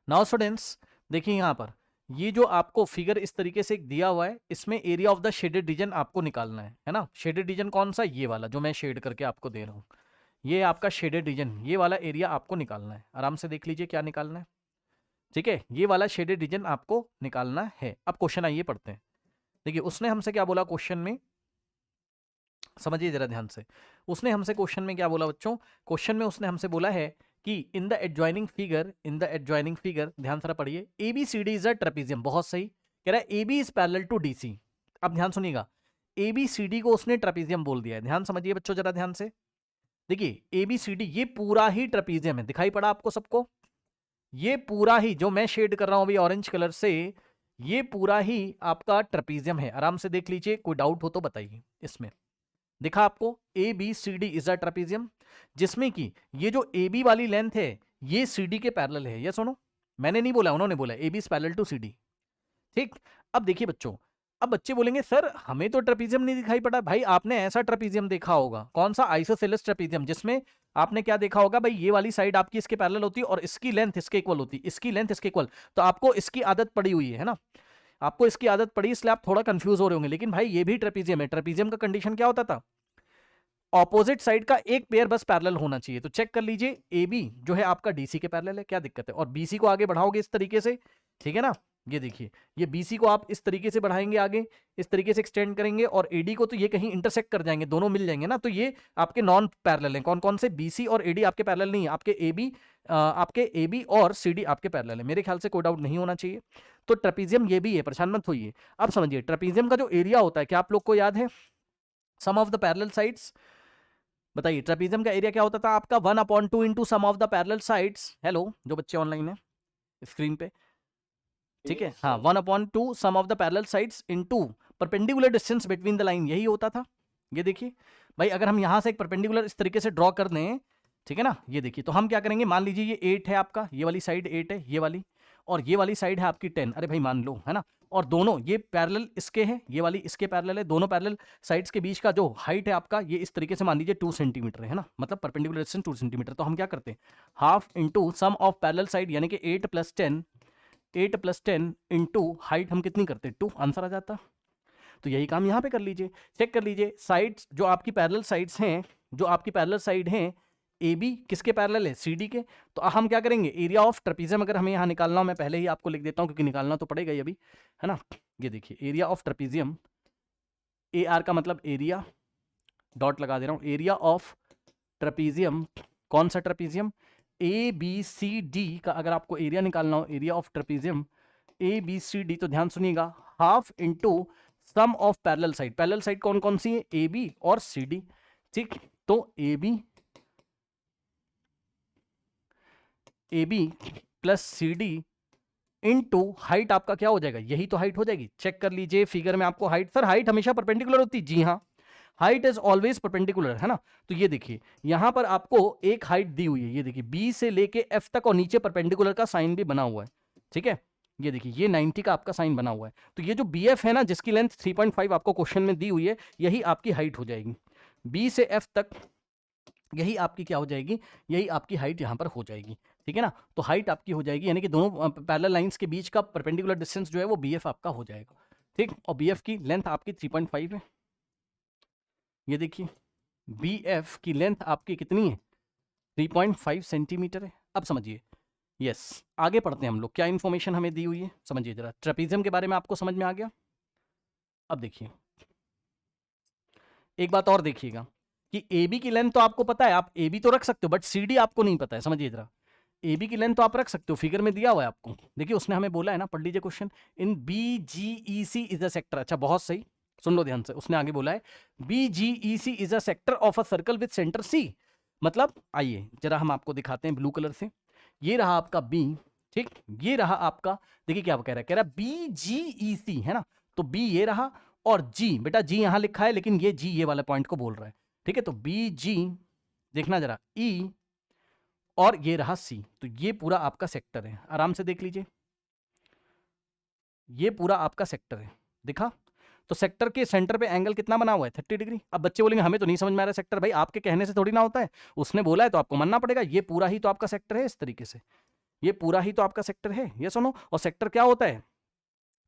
Now students देखिए यहाँ पर ये जो आपको फिगर इस तरीके से दिया हुआ है, इसमें area of the shaded reason आपको निकालना है ना। शेडेड रीजन कौन सा, ये वाला जो मैं शेड करके आपको दे रहा हूँ, ये आपका शेडेड रीजन, ये वाला एरिया आपको निकालना है। आराम से देख लीजिए क्या निकालना है, ठीक है, ये वाला शेडेड रीजन आपको निकालना है। अब क्वेश्चन आइए पढ़ते हैं। देखिए उसने हमसे क्या बोला क्वेश्चन में, समझिए जरा ध्यान से। उसने हमसे क्वेश्चन में क्या बोला बच्चों, क्वेश्चन में उसने हमसे बोला है कि इन द एडजॉइनिंग फिगर, ध्यान से पढ़िए, A B C D is a trapezium. बहुत सही, कह रहा है A B is parallel to D C. अब ध्यान सुनिएगा, ए बी सी डी को उसने ट्रेपीजियम बोल दिया है। ध्यान समझिए बच्चों जरा ध्यान से। देखिए ए बी सी डी ये पूरा ही ट्रेपीजियम है, दिखाई पड़ा आपको सबको, ये पूरा ही जो मैं शेड कर रहा हूं अभी ऑरेंज कलर से, ये पूरा ही आपका ट्रेपीजियम है। आराम से देख लीजिए, कोई डाउट हो तो बताइए। इसमें दिखा आपको A B C D is a trapezium, जिसमें कि ये जो ए बी वाली लेंथ है ये सी डी के पैरेलल है। ये सुनो, मैंने नहीं बोला, उन्होंने बोला A B is parallel to C D. ठीक, अब देखिए बच्चों, अब बच्चे बोलेंगे सर हमें तो ट्रेपीजियम नहीं दिखाई पड़ा। भाई आपने ऐसा ट्रेपीजियम देखा होगा, कौन सा, आइसोसेलेस ट्रेपीजियम, जिसमें आपने क्या देखा होगा भाई, ये वाली साइड आपकी इसके पैरेलल होती है और इसकी लेंथ इसके इक्वल होती है, इसकी लेंथ इसके इक्वल। तो आपको इसकी आदत पड़ी हुई है ना, आपको इसकी आदत पड़ी, इसलिए आप थोड़ा कंफ्यूज हो रहे होंगे। लेकिन भाई ये भी ट्रेपीजियम है। ट्रेपीजियम का कंडीशन क्या होता था, ऑपोजिट साइड का एक पेयर बस पैरेलल होना चाहिए। तो चेक कर लीजिए, ए बी जो है आपका डीसी के पैरेलल है, क्या दिक्कत है। और बीसी को आगे बढ़ाओगे इस तरीके से, ठीक है ना, ये देखिए ये बीसी को आप इस तरीके से बढ़ाएंगे आगे, इस तरीके से एक्सटेंड करेंगे, और एडी को तो ये कहीं इंटरसेक्ट कर जाएंगे, दोनों मिल जाएंगे ना। तो ये आपके नॉन पैरेलल हैं। कौन कौन से, बीसी और एडी आपके पैरेलल नहीं है, आपके ए बी और सी डी आपके पैरेलल है। मेरे ख्याल से कोई डाउट नहीं होना चाहिए। तो ट्रेपीजियम ये भी है, परेशान मत होइए। अब समझिए ट्रेपीजियम का जो एरिया होता है, क्या आप लोग को याद है, sum of the parallel sides. बताइए ट्रेपीजियम का एरिया क्या होता था आपका, 1/2 into sum of the parallel sides. Hello जो बच्चे ऑनलाइन है स्क्रीन पे, ठीक है, हाँ, 1/2 sum of the parallel sides into perpendicular distance between the line, यही होता था। ये देखिए भाई, अगर हम यहां से एक परपेंडिकुलर इस तरीके से ड्रॉ कर दें, ठीक है ना, ये देखिए, तो हम क्या करेंगे, मान लीजिए ये 8 है आपका, ये वाली साइड 8 है, ये वाली, और ये वाली साइड है आपकी 10। अरे भाई मान लो, है ना, और दोनों ये पैरेलल इसके हैं, ये वाली इसके पैरेलल है, दोनों पैरेलल साइड्स के बीच का जो हाइट है आपका, ये इस तरीके से मान लीजिए 2 सेंटीमीटर है ना, मतलब परपेंडिकुलर डिस्टेंस 2 सेंटीमीटर। तो हम क्या करते हैं, half into sum of parallel side, यानी कि 8 + 10 इंटू हाइट हम कितनी करते हैं, 2, आंसर आ जाता। तो यही काम यहाँ पे कर लीजिए, चेक कर लीजिए, साइड्स जो आपकी पैरेलल साइड्स हैं, जो आपकी पैरेलल साइड हैं, ए बी किसके पैरेलल है, सी डी के। तो हम क्या करेंगे, एरिया ऑफ ट्रेपीजियम अगर हमें यहाँ निकालना हो, मैं पहले ही आपको लिख देता हूँ क्योंकि निकालना तो पड़ेगा ही अभी, है ना। ये देखिए area of trapezium, A R का मतलब एरिया, डॉट लगा दे रहा हूँ, एरिया ऑफ ट्रेपीजियम, कौन सा trapezium, A B C D का अगर आपको एरिया निकालना हो, area of trapezium A B C D, तो ध्यान सुनिएगा, half into sum of parallel side. Parallel side कौन कौन सी है, ए बी और सी डी, ठीक। तो A B plus C D into height आपका क्या हो जाएगा, यही तो हाइट हो जाएगी। चेक कर लीजिए फिगर में आपको हाइट, सर हाइट हमेशा परपेंडिकुलर होती है, जी हाँ, हाइट इज ऑलवेज परपेंडिकुलर, है ना। तो ये देखिए यहां पर आपको एक हाइट दी हुई है, ये देखिए बी से लेके एफ तक, और नीचे परपेंडिकुलर का साइन भी बना हुआ है, ठीक है। ये देखिए ये 90 का आपका साइन बना हुआ है। तो ये जो बी एफ है ना, जिसकी लेंथ 3.5 आपको क्वेश्चन में दी हुई है, यही आपकी हाइट हो जाएगी, बी से एफ तक, यही आपकी क्या हो जाएगी, यही आपकी हाइट यहां पर हो जाएगी, ठीक है ना। तो हाइट आपकी हो जाएगी, यानी कि दोनों पैरेलल लाइंस के बीच का परपेंडिकुलर डिस्टेंस जो है वो बी एफ आपका हो जाएगा, ठीक। और बी एफ की लेंथ आपकी 3.5 है। ये देखिए बी एफ की लेंथ आपकी कितनी है, 3.5 सेंटीमीटर है। अब समझिए, यस, आगे पढ़ते हैं हम लोग, क्या इंफॉर्मेशन हमें दी हुई है, समझिए जरा। ट्रेपीजियम के बारे में आपको समझ में आ गया। अब देखिए एक बात और देखिएगा कि ए बी की लेंथ तो आपको पता है, आप ए बी तो रख सकते हो, बट सी डी आपको नहीं पता है। समझिए जरा, ए बी की लेंथ तो आप रख सकते हो, फिगर में दिया हुआ है आपको, देखिए उसने हमें बोला है ना, पढ़ लीजिए question, in B G E C is a sector. अच्छा बहुत सही, सुन लो ध्यान से, उसने आगे बोला है B G E C is a sector of a circle with centre C. मतलब आइए जरा हम आपको दिखाते हैं ब्लू कलर से, ये रहा आपका बी, ठीक, ये रहा आपका, देखिए क्या कह रहा है, कह रहा है बी जी ई सी, है ना। तो बी ये रहा, और जी, बेटा जी यहां लिखा है, लेकिन ये जी ये वाले पॉइंट को बोल रहा है, ठीक है। तो बी जी, देखना जरा, ई, और ये रहा सी। तो ये पूरा आपका सेक्टर है, आराम से देख लीजिए, ये पूरा आपका सेक्टर है, दिखा। तो सेक्टर के सेंटर पे एंगल कितना बना हुआ है, 30 डिग्री। अब बच्चे बोलेंगे हमें तो नहीं समझ में आ रहा सेक्टर, भाई आपके कहने से थोड़ी ना होता है, उसने बोला है तो आपको मानना पड़ेगा, ये पूरा ही तो आपका सेक्टर है इस तरीके से। ये पूरा ही तो आपका सेक्टर है, ये सुनो। और सेक्टर क्या होता है?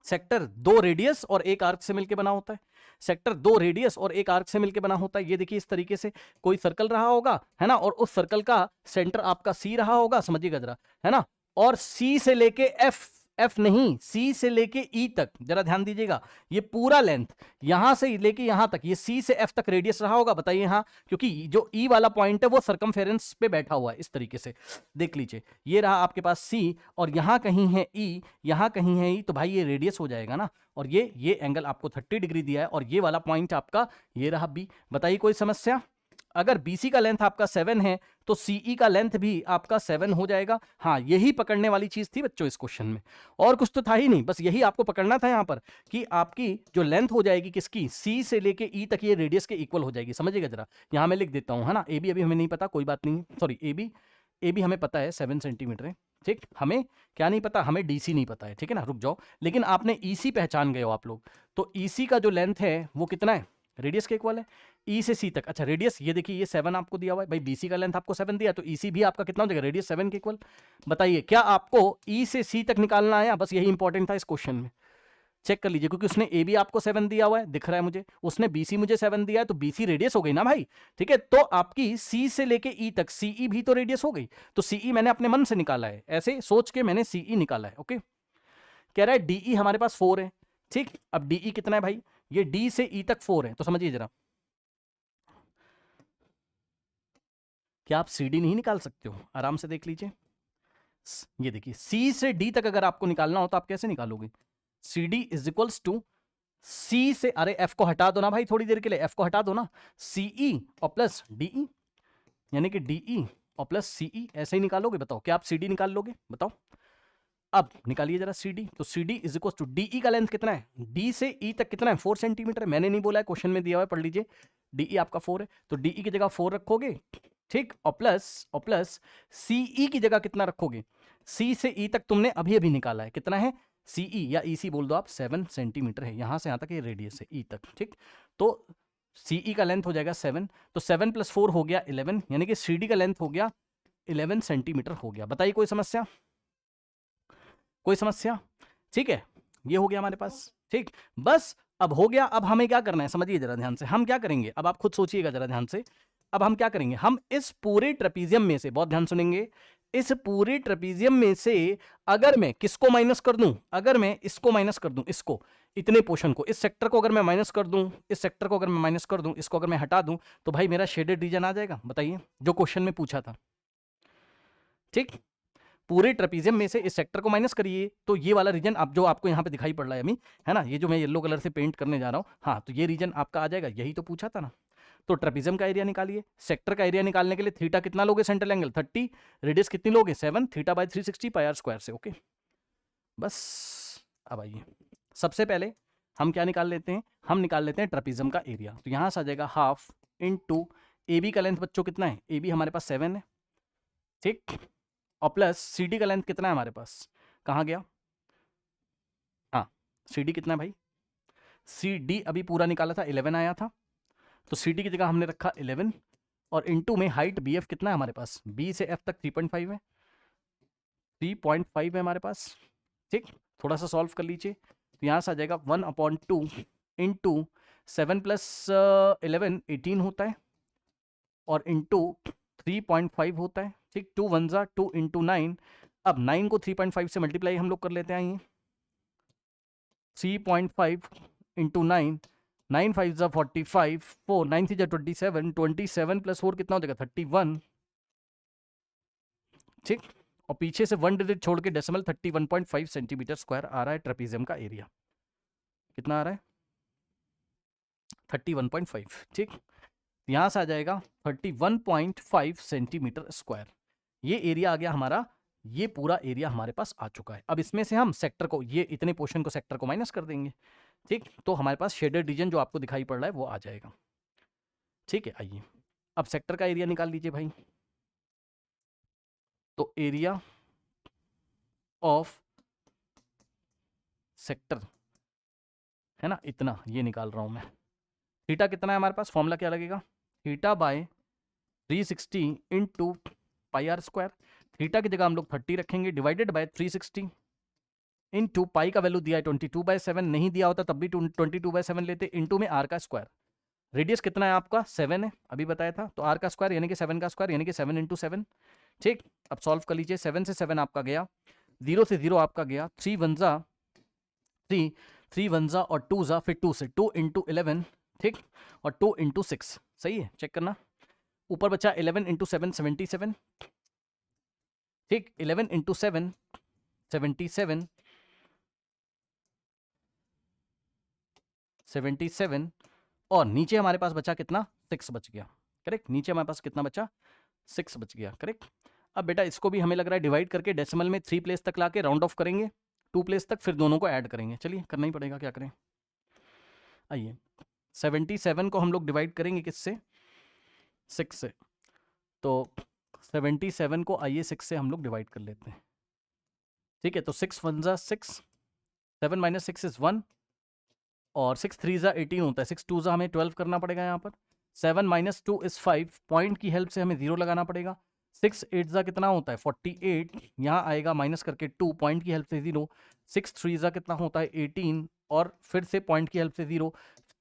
सेक्टर 2 रेडियस और एक आर्क से मिलकर बना होता है। सेक्टर 2 रेडियस और एक आर्क से मिलकर बना होता है। ये देखिए इस तरीके से कोई सर्कल रहा होगा, है ना, और उस सर्कल का सेंटर आपका सी रहा होगा, समझिएगा जरा, है ना, और सी से लेके एफ, एफ नहीं, सी से लेके ई तक, जरा ध्यान दीजिएगा, ये पूरा लेंथ यहां से लेके यहां तक, ये सी से एफ तक रेडियस रहा होगा, बताइए। हाँ, क्योंकि जो ई वाला पॉइंट है वो सर्कमफेरेंस पे बैठा हुआ है, इस तरीके से देख लीजिए, ये रहा आपके पास सी और यहां कहीं है ई, यहां कहीं है ई, तो भाई ये रेडियस हो जाएगा ना। और ये एंगल आपको 30 डिग्री दिया है और ये वाला पॉइंट आपका ये रहा बी। बताइए कोई समस्या? अगर BC का लेंथ आपका 7 है तो CE का लेंथ भी आपका 7 हो जाएगा। हाँ, यही पकड़ने वाली चीज थी बच्चों इस क्वेश्चन में, और कुछ तो था ही नहीं, बस यही आपको पकड़ना था यहां पर कि आपकी जो लेंथ हो जाएगी किसकी, C से लेके E तक, ये रेडियस के इक्वल हो जाएगी। समझिएगा जरा, यहां मैं लिख देता हूं, है ना। AB अभी हमें नहीं पता, कोई बात नहीं, सॉरी AB हमें पता है 7 सेंटीमीटर है, ठीक। हमें क्या नहीं पता, हमें DC नहीं पता है, ठीक है ना, रुक जाओ। लेकिन आपने EC पहचान गए हो आप लोग, तो EC का जो लेंथ है वो कितना है, रेडियस के इक्वल है, ई से सी तक। अच्छा, रेडियस ये देखिए, ये 7 आपको दिया हुआ है भाई, BC का लेंथ आपको 7 दिया, तो EC भी आपका कितना हो जाएगा, रेडियस 7 के इक्वल। बताइए क्या आपको E से C तक निकालना आया? बस यही इंपॉर्टेंट था इस क्वेश्चन में। चेक कर लीजिए, क्योंकि उसने AB आपको 7 दिया हुआ है, दिख रहा है मुझे, उसने BC मुझे 7 दिया है, तो BC रेडियस हो गई ना भाई, ठीक है। तो आपकी C से लेके E तक CE भी तो रेडियस हो गई, तो CE मैंने अपने मन से निकाला है, ऐसे सोच के मैंने CE निकाला है, ओके। कह रहा है DE हमारे पास 4 है, ठीक। अब DE कितना है भाई, ये D से E तक 4 है, तो समझिए जरा, क्या आप CD नहीं निकाल सकते हो? आराम से देख लीजिए, ये देखिए C से D तक अगर आपको निकालना हो तो आप कैसे निकालोगे? CD is equals to C से, अरे F को हटा दो ना भाई थोड़ी देर के लिए, F को हटा दो ना, CE और प्लस DE, यानी कि DE और प्लस CE, ऐसे ही निकालोगे? बताओ क्या आप CD निकाल लोगे? बताओ, अब निकालिए जरा CD। तो CD is equal to DE का लेंथ कितना है, D से E तक कितना है, 4 सेंटीमीटर है, मैंने नहीं बोला है, क्वेश्चन में दिया हुआ है, पढ़ लीजिए। DE आपका 4 है, तो DE की जगह 4 रखोगे, ठीक, और प्लस CE की जगह कितना रखोगे, C से E तक तुमने अभी अभी निकाला है, कितना है, CE या EC बोल दो आप, 7 सेंटीमीटर है, यहां से यहां तक ये रेडियस है E तक, ठीक। तो CE का लेंथ हो जाएगा 7, तो 7 + 4 हो गया 11, यानी कि CD का लेंथ हो गया 11 सेंटीमीटर हो गया। बताइए कोई समस्या? कोई समस्या? ठीक है, ये हो गया हमारे पास, ठीक। बस अब हो गया, अब हमें क्या करना है समझिए जरा ध्यान से, हम क्या करेंगे, अब आप खुद सोचिएगा जरा ध्यान से, अब हम क्या करेंगे, हम इस पूरे ट्रेपीजियम में से, बहुत ध्यान सुनेंगे, इस पूरे ट्रेपीजियम में से अगर मैं किसको माइनस कर दूं, अगर मैं इसको माइनस कर दूं, इसको, इतने पोर्शन को, इस सेक्टर को अगर मैं माइनस कर दूं, इस सेक्टर को अगर मैं माइनस कर दूं, इसको अगर मैं हटा दूं, तो भाई मेरा शेडेड रीजन आ जाएगा। बताइए, जो क्वेश्चन में पूछा था, ठीक। पूरे ट्रेपीजियम में से इस सेक्टर को माइनस करिए, तो ये वाला रीजन आप जो आपको यहाँ पे दिखाई पड़ रहा है अभी, है ना, ये जो मैं येलो कलर से पेंट करने जा रहा हूँ, हाँ, तो ये रीजन आपका आ जाएगा, यही तो पूछा था ना। तो ट्रेपीजियम का एरिया निकालिए, सेक्टर का एरिया निकालने के लिए थीटा कितना लोगे, सेंट्रल एंगल 30, रेडियस कितनी लोगे 7, theta by 360 pi are square से, ओके। बस अब आइए, सबसे पहले हम क्या निकाल लेते हैं, हम निकाल लेते हैं ट्रेपीजियम का एरिया। तो यहाँ से आ जाएगा हाफ इंटू AB का लेंथ बच्चों कितना है, AB हमारे पास 7 है, ठीक, और प्लस CD का लेंथ कितना है हमारे पास, कहाँ गया, हाँ, CD कितना है भाई, CD अभी पूरा निकाला था 11 आया था, तो CD की जगह हमने रखा 11, और इनटू में हाइट BF कितना है हमारे पास, B से F तक 3.5 है, 3.5 है हमारे पास, ठीक। थोड़ा सा सॉल्व कर लीजिए, तो यहाँ से आ जाएगा 1/2 इंटू 7 + 11 18 होता है, और इंटू 3.5 होता है, ठीक। 2 1 ज़ा 2 इंटू 9, अब 9 को 3.5 से मल्टीप्लाई हम लोग कर लेते हैं, ये 3.5 इंटू 9, 9 5 ज़ा 45, 4 9 3 ज़ा 27, 27 + 4 कितना हो जाएगा 31, ठीक। और पीछे से 1 डिजिट छोड़ के डेसिमल 31.5 सेंटीमीटर स्क्वायर आ रहा है ट्रेपीजियम का एरिया, कितना आ रहा है 31.5, ठीक। यहाँ से आ जाएगा 31.5 सेंटीमीटर स्क्वायर, ये एरिया आ गया हमारा, ये पूरा एरिया हमारे पास आ चुका है। अब इसमें से हम सेक्टर को, ये इतने पोर्शन को सेक्टर को माइनस कर देंगे, ठीक। तो हमारे पास शेडेड रीजन जो आपको दिखाई पड़ रहा है वो आ जाएगा, ठीक है। आइए अब सेक्टर का एरिया निकाल लीजिए भाई, तो एरिया ऑफ सेक्टर है ना, इतना ये निकाल रहा हूं मैं। थीटा कितना है हमारे पास, फॉर्मूला क्या लगेगा, theta by 360 into pi are square. Theta की जगह हम लोग 30 रखेंगे, डिवाइडेड बाय 360 इंटू पाई का वैल्यू दिया है 22/7, नहीं दिया होता तब भी 22/7 लेते, इंटू में आर का स्क्वायर। रेडियस कितना है आपका 7 है, अभी बताया था, तो आर का स्क्वायर यानी कि 7 का स्क्वायर यानी कि 7 इंटू 7। ठीक, अब सॉल्व कर लीजिए। 7 से 7 आपका गया, 0 से 0 आपका गया, 3 1 जा 3, 3 1 जा और 2 जा, फिर 2 से 2 इंटू 11, ठीक, और 2 इंटू 6, सही है, चेक करना। ऊपर बचा 11 इंटू 7 77, ठीक, 11 इंटू 7 77, 77, और नीचे हमारे पास बचा कितना 6 बच गया, करेक्ट। नीचे हमारे पास कितना बचा 6 बच गया, करेक्ट। अब बेटा इसको भी हमें लग रहा है डिवाइड करके डेसिमल में 3 प्लेस तक लाके राउंड ऑफ करेंगे, 2 प्लेस तक, फिर दोनों को ऐड करेंगे। चलिए करना ही पड़ेगा, क्या करें। आइए 77 को हम लोग डिवाइड करेंगे किससे, 6 से, तो 77 को आइए 6 से हम लोग डिवाइड कर लेते हैं, ठीक है। तो 6 1 जा 6, 7 माइनस 6 इज 1, और 6 3 जा 18 होता है, 6 2 जा हमें 12 करना पड़ेगा यहाँ पर, 7 माइनस 2 इज 5, पॉइंट की हेल्प से हमें 0 लगाना पड़ेगा, 6 8 जा कितना होता है 48, यहाँ आएगा माइनस करके 2, पॉइंट की हेल्प से 0, 6 3 जा कितना होता है 18, और फिर से पॉइंट की हेल्प से 0,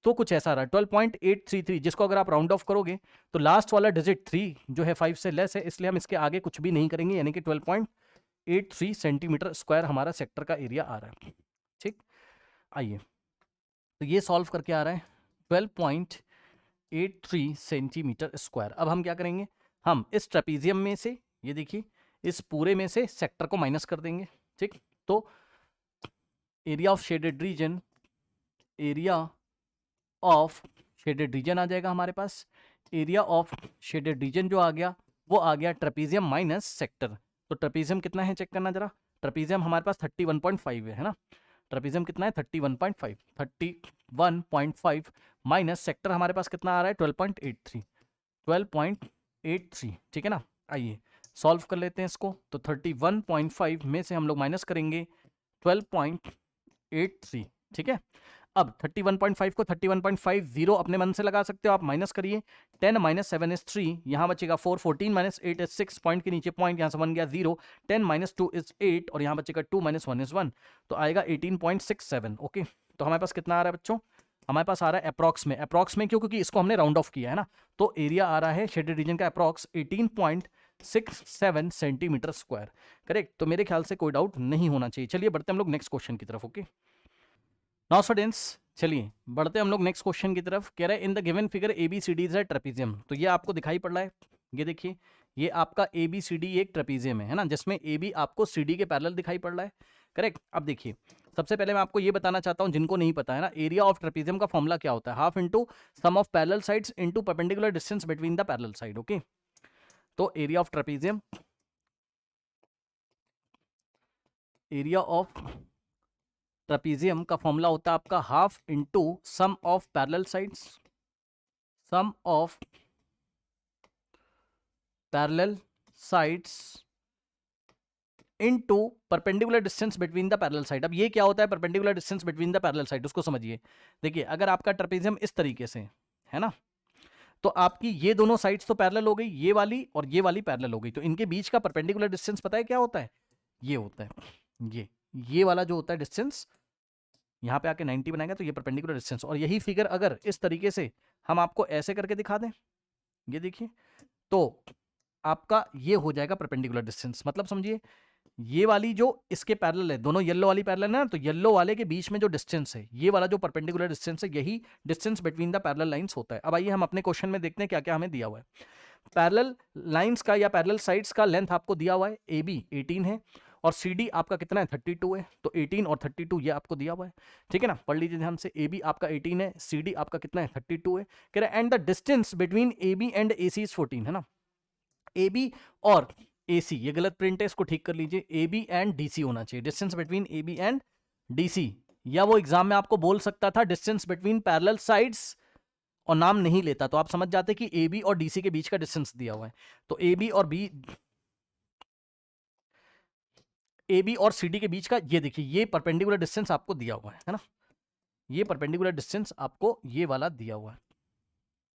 तो कुछ ऐसा रहा 12.833, जिसको अगर आप राउंड ऑफ करोगे तो लास्ट वाला डिजिट 3 जो है 5 से लेस है, इसलिए हम इसके आगे कुछ भी नहीं करेंगे, यानी कि 12.83 सेंटीमीटर स्क्वायर हमारा सेक्टर का एरिया आ रहा है, ठीक। आइए तो ये सॉल्व करके आ रहा है 12.83 सेंटीमीटर स्क्वायर। अब हम क्या करेंगे, हम इस ट्रेपीजियम में से, ये देखिए, इस पूरे में से सेक्टर को माइनस कर देंगे, ठीक। तो area of shaded region, area of shaded region आ जाएगा हमारे पास, एरिया ऑफ शेडेड रीजन जो आ गया वो आ गया ट्रेपीजियम माइनस सेक्टर। तो ट्रेपीजियम कितना है चेक करना जरा, ट्रेपीजियम हमारे पास 31.5 है ना, ट्रेपीजियम कितना है 31.5, 31.5 माइनस सेक्टर हमारे पास कितना आ रहा है 12.83, 12.83, ठीक है ना। आइए सॉल्व कर लेते हैं इसको, तो 31.5 में से हम लोग माइनस करेंगे 12.83, ठीक है। अब 31.5 को 31.50 अपने मन से लगा सकते हो आप, माइनस करिए, 10 माइनस 7 इज 3, यहाँ बचेगा 4, 14 माइनस 8 इज 6, पॉइंट के नीचे पॉइंट, यहाँ से 1 गया 0, 10 माइनस 2 इज 8, और यहाँ बचेगा 2 माइनस 1 इज 1, तो आएगा 18.67, ओके। तो हमारे पास कितना आ रहा है बच्चों, हमारे पास आ रहा है अप्रॉक्स में, अप्रॉक्स में क्यों, क्योंकि इसको हमने राउंड ऑफ किया है ना, तो एरिया आ रहा है शेडेड रीजन का अप्रॉक्स 18.67 सेंटीमीटर स्क्वायर, करेक्ट। तो मेरे ख्याल से कोई डाउट नहीं होना चाहिए। चलिए बढ़ते हम लोग नेक्स्ट क्वेश्चन की तरफ, ओके। नाउ स्टूडेंट्स चलिए बढ़ते हम लोग नेक्स्ट क्वेश्चन की तरफ। कह रहा है in the given figure ABCD is a trapezium, तो ये आपको दिखाई पड़ रहा है, ये देखिए, ये आपका ABCD एक ट्रेपीजियम है ना, जिसमें AB आपको CD के पैरेलल दिखाई पड़ रहा है, करेक्ट। अब देखिए सबसे पहले मैं आपको ये बताना चाहता हूँ, जिनको नहीं पता है ना, एरिया ऑफ ट्रेपीजियम का फॉर्मूला क्या होता है, half into sum of parallel sides into perpendicular distance between the parallel side, okay. तो area of trapezium, area of trapezium का फॉर्मूला होता है आपका half into sum of parallel sides, sum of parallel sides into perpendicular distance between the parallel side. अब ये क्या होता है perpendicular distance between the parallel side, उसको समझिए। देखिए अगर आपका ट्रेपीजियम इस तरीके से है ना, तो आपकी ये दोनों साइड्स तो पैरेलल हो गई, ये वाली और ये वाली पैरेलल हो गई, तो इनके बीच का परपेंडिकुलर डिस्टेंस पता है क्या होता है, ये होता है, ये वाला जो होता है डिस्टेंस, यहाँ पे आके 90 बनाएगा तो ये परपेंडिकुलर डिस्टेंस। और यही फिगर अगर इस तरीके से हम आपको ऐसे करके दिखा दें, ये देखिए, तो आपका ये हो जाएगा परपेंडिकुलर डिस्टेंस। मतलब समझिए ये वाली जो इसके पैरेलल है, दोनों येलो वाली पैरेलल है ना, तो येलो वाले के बीच में जो डिस्टेंस है, ये वाला जो परपेंडिकुलर डिस्टेंस है, यही distance between the parallel lines होता है। अब आइए हम अपने क्वेश्चन में देखते हैं क्या क्या हमें दिया हुआ है। पैरेलल लाइंस का या पैरेलल साइड्स का लेंथ आपको दिया हुआ है, AB 18 है और CD आपका कितना है 32 है, तो 18 और 32 ये आपको दिया हुआ है, ठीक है ना। पढ़ लीजिए ध्यान से, AB आपका 18 है, CD आपका कितना है 32 है, कह रहा है and the distance between AB and AC is 14, है ना। AB और AC ये गलत प्रिंट है, इसको ठीक कर लीजिए, AB एंड DC होना चाहिए, distance between AB and DC, या वो एग्जाम में आपको बोल सकता था डिस्टेंस बिटवीन पैरेलल साइड्स और नाम नहीं लेता, तो आप समझ जाते कि AB और DC के बीच का डिस्टेंस दिया हुआ है, तो AB और CD के बीच का ये देखिए, ये परपेंडिकुलर डिस्टेंस आपको दिया हुआ है ना, ये परपेंडिकुलर डिस्टेंस आपको ये वाला दिया हुआ है,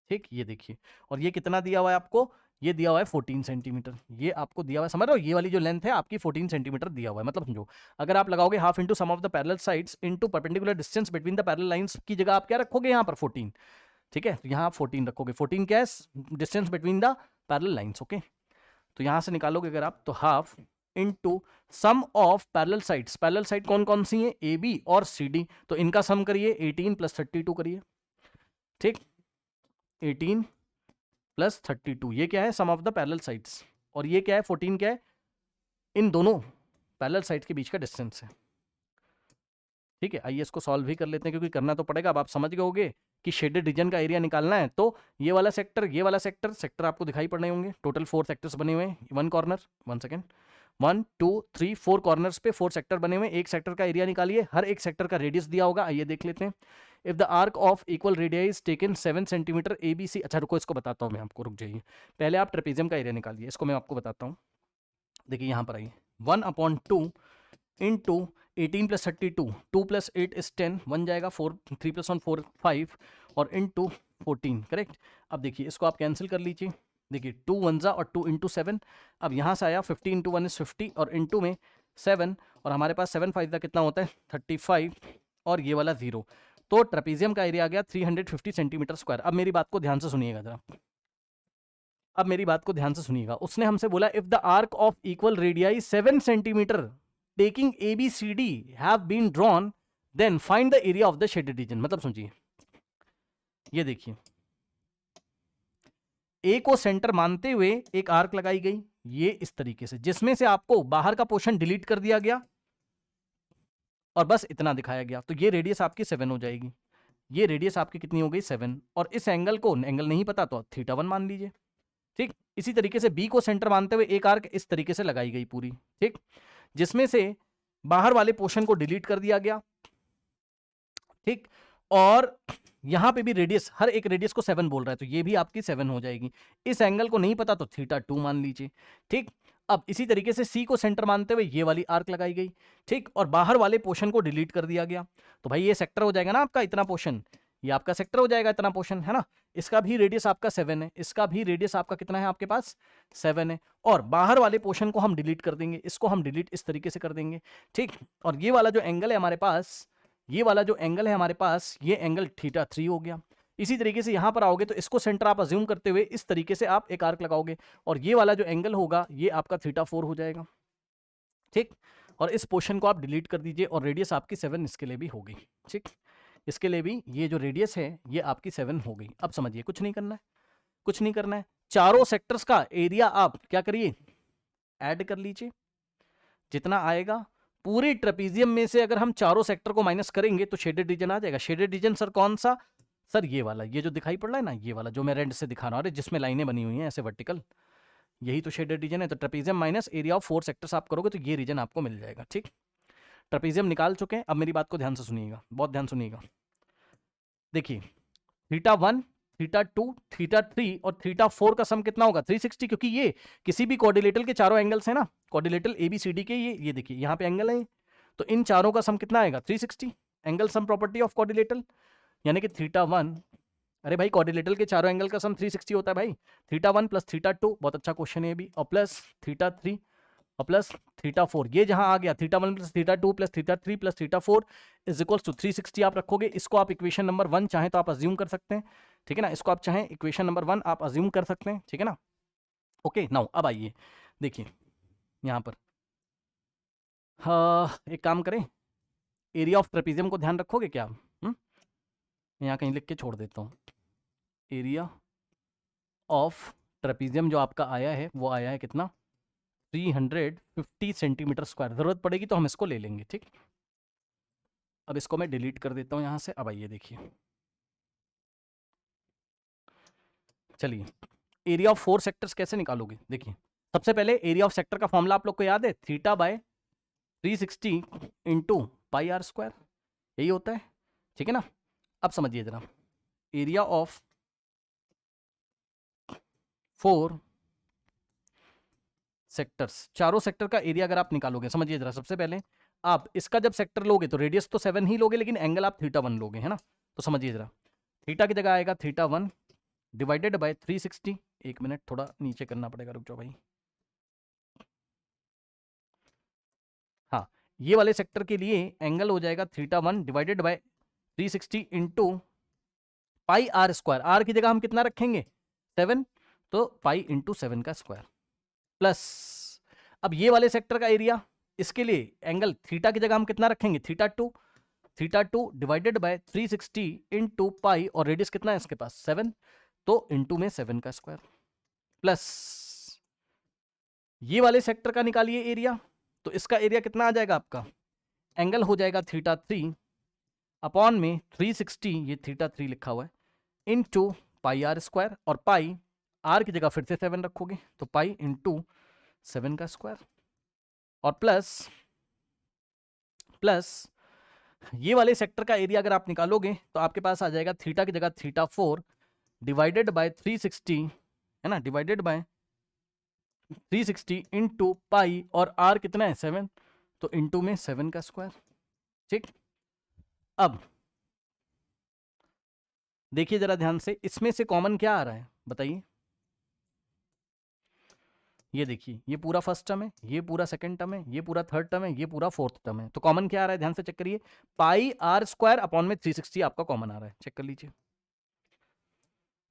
ठीक, ये देखिए। और ये कितना दिया हुआ है आपको, ये दिया हुआ है 14 सेंटीमीटर, ये आपको दिया हुआ है, समझ रहे हो, ये वाली जो लेंथ है आपकी 14 सेंटीमीटर दिया हुआ है। मतलब समझो, अगर आप लगाओगे half into sum of the parallel sides into perpendicular distance between the parallel lines की जगह आप क्या रखोगे यहाँ पर 14, ठीक है, तो यहाँ आप 14 रखोगे। 14 क्या है, distance between the parallel lines, okay. तो यहाँ से निकालोगे अगर आप, तो half into sum of parallel sides, parallel side कौन कौन सी है, ए बी और सी डी, तो इनका सम करिए 18 प्लस 32 करिए, ठीक, 18 प्लस 32, ये क्या है, sum of the parallel sides, और ये क्या है 14 क्या है, इन दोनों पैरेलल साइड्स के बीच का डिस्टेंस है, ठीक है। आइए इसको सॉल्व भी कर लेते हैं, क्योंकि करना तो पड़ेगा। अब आप समझ गए होंगे कि शेडेड रीजन का एरिया निकालना है, तो ये वाला सेक्टर, ये वाला सेक्टर, सेक्टर आपको दिखाई पड़ने होंगे, टोटल 4 सेक्टर्स बने हुए हैं, 1 कॉर्नर, 1 सेकेंड, 1 2 3 4 कॉर्नर्स पे 4 सेक्टर बने हुए हैं, एक सेक्टर का एरिया निकालिए, हर एक सेक्टर का रेडियस दिया होगा। आइए देख लेते हैं। If the arc of equal radii is taken 7 centimetre A B C, अच्छा रुको इसको बताता हूँ मैं आपको, रुक जाइए, पहले आप ट्रेपेजियम का एरिया निकालिए, इसको मैं आपको बताता हूँ। देखिए यहाँ पर आइए, 1/2 इंटू 18 प्लस 32, 2 प्लस 8 इज 10, 1 जाएगा, 4 3 प्लस 1 4 5, और इंटू 14, करेक्ट। अब देखिए इसको आप कैंसिल कर लीजिए, देखिए 2 1 और 2 इंटू 7, अब यहाँ से आया 50 इंटू 1 इज 50, और इंटू में 7, और हमारे पास 7 5 का कितना होता है 35, और ये वाला 0, तो ट्रेपेजियम का एरिया आ गया 350 सेंटीमीटर स्क्वायर। अब मेरी बात को ध्यान से सुनिएगा जरा, अब मेरी बात को ध्यान से सुनिएगा, उसने हमसे बोला if the arc of equal radii 7 centimetre taking A B C D have been drawn then find the area of the shaded region. मतलब समझिए, ये देखिए, ए को सेंटर मानते हुए एक आर्क लगाई गई, ये इस तरीके से, जिसमें से आपको बाहर का पोर्शन डिलीट कर दिया गया और बस इतना दिखाया गया, तो ये रेडियस आपकी 7 हो जाएगी, ये रेडियस आपकी कितनी हो गई 7, और इस एंगल को, एंगल नहीं पता तो θ1 मान लीजिए, ठीक। इसी तरीके से बी को सेंटर मानते हुए एक आर्क इस तरीके से लगाई गई पूरी, ठीक, जिसमें से बाहर वाले पोर्शन को डिलीट कर दिया गया, ठीक, और यहां पे भी रेडियस, हर एक रेडियस को 7 बोल रहा है, तो ये भी आपकी 7 हो जाएगी। इस एंगल को नहीं पता तो θ2 मान लीजिए, ठीक। अब इसी तरीके से सी को सेंटर मानते हुए ये वाली आर्क लगाई गई, ठीक, और बाहर वाले पोर्शन को डिलीट कर दिया गया, तो भाई ये सेक्टर हो जाएगा ना आपका इतना पोर्शन, ये आपका सेक्टर हो जाएगा इतना पोर्शन, है ना। इसका भी रेडियस आपका 7 है, इसका भी रेडियस आपका कितना है आपके पास 7 है, और बाहर वाले पोर्शन को हम डिलीट कर देंगे, इसको हम डिलीट इस तरीके से कर देंगे, ठीक। और ये वाला जो एंगल है हमारे पास, ये वाला जो एंगल है हमारे पास, ये एंगल θ3 हो गया। इसी तरीके से यहां पर आओगे तो इसको सेंटर आप अज्यूम करते हुए इस तरीके से आप एक आर्क लगाओगे, और ये वाला जो एंगल होगा ये आपका θ4 हो जाएगा, ठीक। और इस पोर्शन को आप डिलीट कर दीजिए, और रेडियस आपकी 7 इसके लिए भी हो गई, ठीक, इसके लिए भी ये जो रेडियस है ये आपकी 7 हो गई। अब समझिए, कुछ नहीं करना है, कुछ नहीं करना है, चारों सेक्टर्स का एरिया आप क्या करिए, ऐड कर लीजिए, जितना आएगा पूरे ट्रेपेजियम में से अगर हम चारों सेक्टर को माइनस करेंगे तो शेडेड रीजन आ जाएगा। शेडेड रीजन सर कौन सा, सर ये वाला, ये जो दिखाई पड़ रहा है ना, ये वाला जो मैं रेड से दिखा रहा हूँ, जिसमें लाइनें बनी हुई हैं ऐसे वर्टिकल, यही तो शेडेड रीजन है। तो trapezium minus area of 4 sectors आप करोगे तो ये रीजन आपको मिल जाएगा, ठीक। ट्रेपेजियम निकाल चुके हैं, अब मेरी बात को ध्यान से सुनिएगा, बहुत ध्यान सुनिएगा। देखिए θ1 θ2 θ3 और θ4 का सम कितना होगा 360, क्योंकि ये किसी भी कोऑर्डिनेटर के चारों एंगल्स हैं ना, कोऑर्डिनेटर ABCD के, ये देखिए यहाँ पे एंगल है, तो इन चारों का सम कितना आएगा 360, angle sum property of coordinator, यानी कि θ1, अरे भाई कोऑर्डिनेटर के चारों एंगल का सम 360 होता है भाई, θ1 प्लस θ2, बहुत अच्छा क्वेश्चन है भी, और प्लस θ3 और प्लस θ4, ये जहां आ गया θ1 plus θ2 plus θ3 plus θ4 is equals to 360 आप रखोगे। इसको आप इक्वेशन नंबर 1 चाहे तो आप अज्यूम कर सकते हैं, ठीक है ना, इसको आप चाहें इक्वेशन नंबर 1 आप अज्यूम कर सकते हैं, ठीक है ना। ओके नाउ अब आइए देखिए यहाँ पर, हाँ एक काम करें, एरिया ऑफ ट्रेपेजियम को ध्यान रखोगे क्या आप, यहाँ कहीं लिख के छोड़ देता हूँ, एरिया ऑफ ट्रेपेजियम जो आपका आया है वो आया है कितना 350 सेंटीमीटर स्क्वायर, जरूरत पड़ेगी तो हम इसको ले लेंगे, ठीक। अब इसको मैं डिलीट कर देता हूं यहां से। अब आइए देखिए, चलिए एरिया ऑफ 4 सेक्टर्स कैसे निकालोगे, देखिए सबसे पहले एरिया ऑफ सेक्टर का फॉर्मूला आप लोग को याद है, θ/360 इंटू πr², यही होता है, ठीक है ना। अब समझिए जरा, एरिया ऑफ 4 सेक्टर्स, चारों सेक्टर का एरिया अगर आप निकालोगे, समझिए जरा, सबसे पहले आप इसका जब सेक्टर लोगे तो रेडियस तो 7 ही लोगे, लेकिन एंगल आप θ1 लोगे, है ना। तो समझिए जरा, थीटा की जगह आएगा θ1 डिवाइडेड बाय 360 एक मिनट, थोड़ा नीचे करना पड़ेगा, रुक जाओ भाई। हाँ, ये वाले सेक्टर के लिए एंगल हो जाएगा θ1 divided by 360 into pi are square. R की जगह हम कितना रखेंगे 7, तो पाई इंटू 7 का स्क्वायर प्लस, अब ये वाले सेक्टर का एरिया, इसके लिए एंगल थीटा की जगह हम कितना रखेंगे θ2 डिवाइडेड बाय 360 इंटू पाई, और रेडियस कितना है इसके पास 7, तो इंटू में 7 का स्क्वायर प्लस, ये वाले सेक्टर का निकालिए एरिया, तो इसका एरिया कितना आ जाएगा आपका, एंगल हो जाएगा θ3 अपॉन में 360, ये θ3 लिखा हुआ है, इंटू पाई आर स्क्वायर, और पाई आर की जगह फिर से 7 रखोगे तो पाई इंटू 7 का स्क्वायर, और प्लस ये वाले सेक्टर का एरिया अगर आप निकालोगे तो आपके पास आ जाएगा थीटा की जगह θ4 डिवाइडेड बाय 360, है ना, डिवाइडेड बाय 360 इंटू पाई, और आर कितना है 7, तो इंटू में 7 का स्क्वायर। ठीक, अब देखिए जरा ध्यान से, इसमें से कॉमन क्या आ रहा है बताइए। ये देखिए, ये पूरा फर्स्ट टर्म है, ये पूरा सेकंड टर्म है, ये पूरा थर्ड टर्म है, ये पूरा फोर्थ टर्म है, तो कॉमन क्या आ रहा है ध्यान से चेक करिए, पाई आर स्क्वायर अपॉन में 360 आपका कॉमन आ रहा है, चेक कर लीजिए।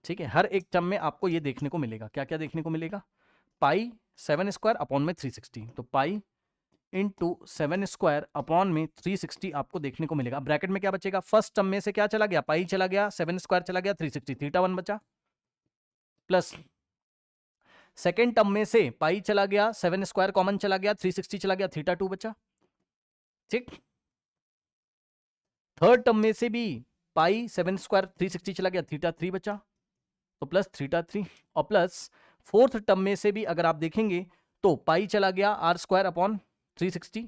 ठीक है, हर एक टर्म में आपको ये देखने को मिलेगा, क्या क्या देखने को मिलेगा, पाई 7 स्क्वायर अपॉन में 360, तो पाई इंटू 7 स्क्वायर अपॉन में 360 आपको देखने को मिलेगा। ब्रैकेट में क्या बचेगा, फर्स्ट टर्म में से क्या चला गया, पाई चला गया, 7 स्क्वायर चला गया, 360, θ1 बचा, प्लस सेकेंड टर्म में से पाई चला गया, 7 स्क्वायर कॉमन चला गया, 360 चला गया, θ2 बचा। ठीक, थर्ड टर्म में से भी पाई 7 स्क्वायर 360 चला गया, θ3 बचा, तो प्लस θ3, और प्लस फोर्थ टर्म में से भी अगर आप देखेंगे तो पाई चला गया, आर स्क्वायर अपॉन 360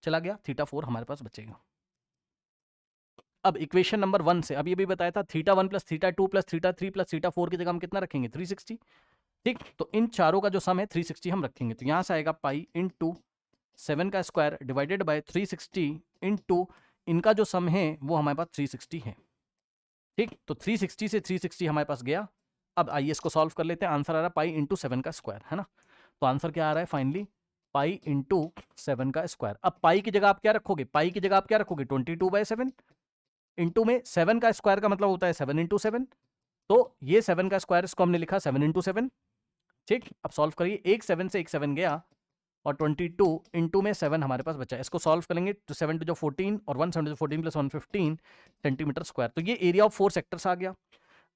चला गया, θ4 हमारे पास बचेगा। अब इक्वेशन नंबर 1 से अभी भी बताया था θ1 प्लस θ2 प्लस θ3 प्लस θ4 की जगह हम कितना रखेंगे 360। ठीक, तो इन चारों का जो सम है 360 हम रखेंगे, तो यहां से आएगा पाई इंटू 7 का स्क्वायर डिवाइडेड बाय 360 इंटू इनका जो सम है वो हमारे पास 360 है। ठीक, तो 360 से 360 हमारे पास गया। अब आइए इसको सॉल्व कर लेते हैं, आंसर आ रहा है पाई इंटू 7 का स्क्वायर, है ना, तो आंसर क्या आ रहा है फाइनली पाई इंटू 7 का स्क्वायर। अब पाई की जगह आप क्या रखोगे, पाई की जगह आप क्या रखोगे 22/7 इंटू में 7 का स्क्वायर का मतलब होता है 7 इंटू 7, तो ये 7 का स्क्वायर इसको हमने लिखा 7 इंटू 7। ठीक, अब सॉल्व करिए, एक 7 से एक 7 गया, और 22 इंटू में 7 हमारे पास बचा, इसको सॉल्व करेंगे तो 7 टू 14 और 1 7 14 प्लस 115 सेंटीमीटर स्क्वायर, तो ये एरिया ऑफ 4 सेक्टर्स आ गया।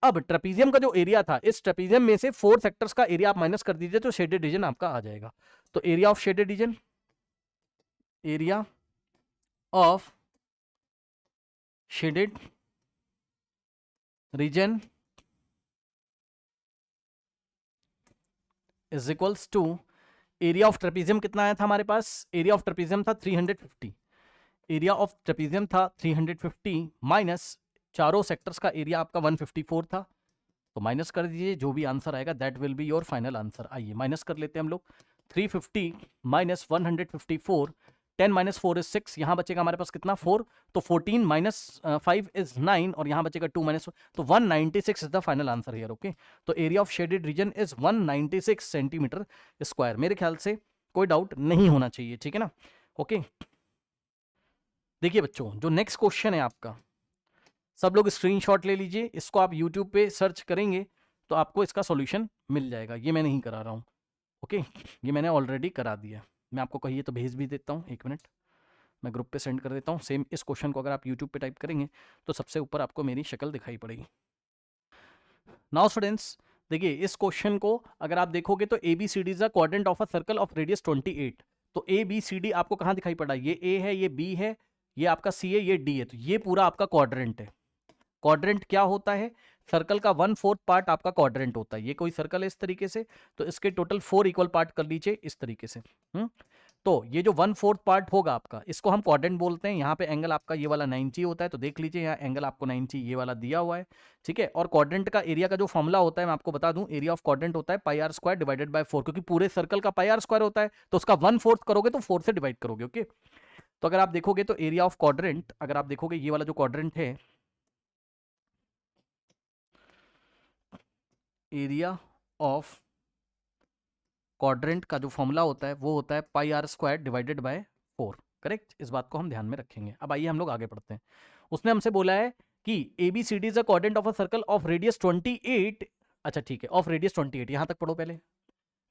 अब ट्रेपीजियम का जो एरिया था, इस ट्रेपीजियम में से 4 सेक्टर्स का एरिया आप माइनस कर दीजिए तो शेडेड रीजन आपका आ जाएगा। तो area of shaded region, area of shaded region is equals to area of trapezium कितना आया था हमारे पास, एरिया ऑफ ट्रेपीजियम था 350, एरिया ऑफ ट्रेपीजियम था 350 माइनस चारों सेक्टर्स का एरिया आपका 154 था, तो माइनस कर दीजिए, जो भी आंसर आएगा that will be your final answer. आइए माइनस कर लेते हैं हम लोग, 350 माइनस 154, 10 माइनस 4 इज 6, यहाँ बचेगा हमारे पास कितना 4, तो 14 माइनस 5 इज 9, और यहाँ बचेगा 2 माइनस, तो 196 is the final answer here. Okay, तो area of shaded region is 196 centimetre square, मेरे ख्याल से कोई डाउट नहीं होना चाहिए, ठीक है ना। ओके, देखिए बच्चों, जो नेक्स्ट क्वेश्चन है आपका, सब लोग स्क्रीनशॉट ले लीजिए, इसको आप यूट्यूब पे सर्च करेंगे तो आपको इसका सॉल्यूशन मिल जाएगा, ये मैं नहीं करा रहा हूँ। ओके, ये मैंने ऑलरेडी करा दिया, मैं आपको कहिए तो भेज भी देता हूँ, एक मिनट मैं ग्रुप पे सेंड कर देता हूँ। सेम इस क्वेश्चन को अगर आप यूट्यूब पे टाइप करेंगे तो सबसे ऊपर आपको मेरी शक्ल दिखाई पड़ेगी। नाउ स्टूडेंट्स, देखिए इस क्वेश्चन को अगर आप देखोगे तो A B C D is a quadrant of a circle of radius 28, तो ए बी सी डी आपको कहाँ दिखाई पड़ा, ये ए है, ये बी है, ये आपका सी है, ये डी है, तो ये पूरा आपका क्वाड्रेंट है। क्वाड्रेंट क्या होता है, सर्कल का 1/4 पार्ट आपका क्वाड्रेंट होता है। ये कोई सर्कल है इस तरीके से, तो इसके टोटल 4 इक्वल पार्ट कर लीजिए इस तरीके से। तो ये जो 1/4 पार्ट होगा आपका, इसको हम क्वाड्रेंट बोलते हैं। यहाँ पे एंगल आपका ये वाला 90 होता है, तो देख लीजिए यहाँ एंगल आपको 90 ये वाला दिया हुआ है, ठीक है। और क्वाड्रेंट का एरिया का जो फॉर्मूला होता है मैं आपको बता दूं, एरिया ऑफ क्वाड्रेंट होता है pi are square divided by 4, क्योंकि पूरे सर्कल का पाई आर स्क्वायर होता है, तो उसका 1/4 करोगे तो 4 से डिवाइड करोगे। ओके, तो अगर आप देखोगे तो एरिया ऑफ क्वाड्रेंट, अगर आप देखोगे ये वाला जो क्वाड्रेंट है, एरिया ऑफ क्वाड्रेंट का जो फॉर्मूला होता है वो होता है pi are square divided by 4। Correct, इस बात को हम ध्यान में रखेंगे। अब आइए हम लोग आगे बढ़ते हैं। उसने हमसे बोला है कि A B C D is a quadrant of a circle of radius 28। अच्छा ठीक है, ऑफ रेडियस 28, यहां तक पढ़ो पहले।